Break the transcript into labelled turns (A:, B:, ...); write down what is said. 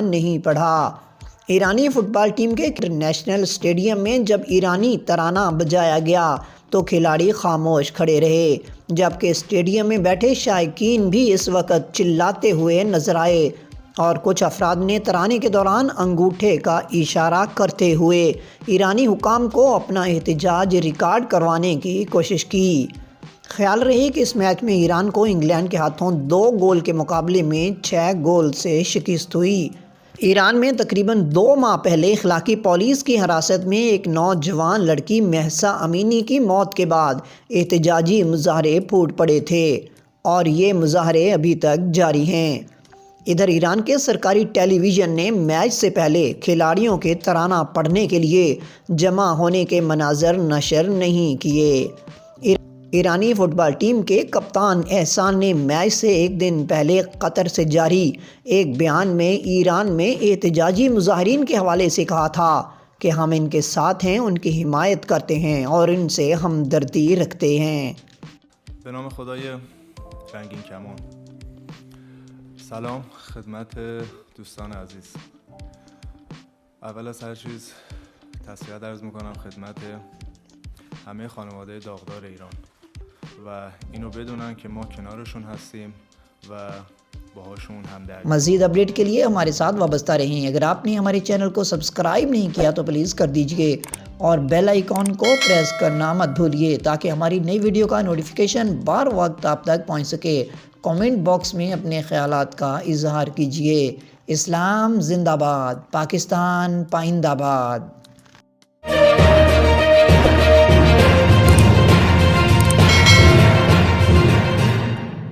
A: نہیں پڑھا۔ ایرانی فٹ بال ٹیم کے نیشنل اسٹیڈیم میں جب ایرانی ترانہ بجایا گیا تو کھلاڑی خاموش کھڑے رہے، جبکہ اسٹیڈیم میں بیٹھے شائقین بھی اس وقت چلاتے ہوئے نظر آئے اور کچھ افراد نے ترانے کے دوران انگوٹھے کا اشارہ کرتے ہوئے ایرانی حکام کو اپنا احتجاج ریکارڈ کروانے کی کوشش کی۔ خیال رہے کہ اس میچ میں ایران کو انگلینڈ کے ہاتھوں 2 گول کے مقابلے میں 6 گول سے شکست ہوئی۔ ایران میں تقریباً 2 ماہ پہلے اخلاقی پولیس کی حراست میں ایک نوجوان لڑکی مہسا امینی کی موت کے بعد احتجاجی مظاہرے پھوٹ پڑے تھے اور یہ مظاہرے ابھی تک جاری ہیں۔ ادھر ایران کے سرکاری ٹیلی ویژن نے میچ سے پہلے کھلاڑیوں کے ترانہ پڑھنے کے لیے جمع ہونے کے مناظر نشر نہیں کیے۔ ایرانی فٹ بال ٹیم کے کپتان احسان نے میچ سے ایک دن پہلے قطر سے جاری ایک بیان میں ایران میں احتجاجی مظاہرین کے حوالے سے کہا تھا کہ ہم ان کے ساتھ ہیں، ان کی حمایت کرتے ہیں اور ان سے ہمدردی رکھتے ہیں۔
B: به نام خدای رنگین کمان. سلام خدمت دوستان عزیز. اول از هر چیز تسلیت عرض میکنم خدمت همه خانواده داغدار ایران و اینو بدونن که ما کنارشون هستیم و باهاشون همدردی.
A: مزید اپڈیٹ کے لیے ہمارے ساتھ وابستہ رہیں۔ اگر آپ نے ہمارے چینل کو سبسکرائب نہیں کیا تو پلیز کر دیجئے اور بیل آئیکن کو پریس کرنا مت بھولیے تاکہ ہماری نئی ویڈیو کا نوٹیفیکیشن بر وقت آپ تک پہنچ سکے۔ کامنٹ باکس میں اپنے خیالات کا اظہار کیجئے۔ اسلام زندہ باد، پاکستان پائندہ باد۔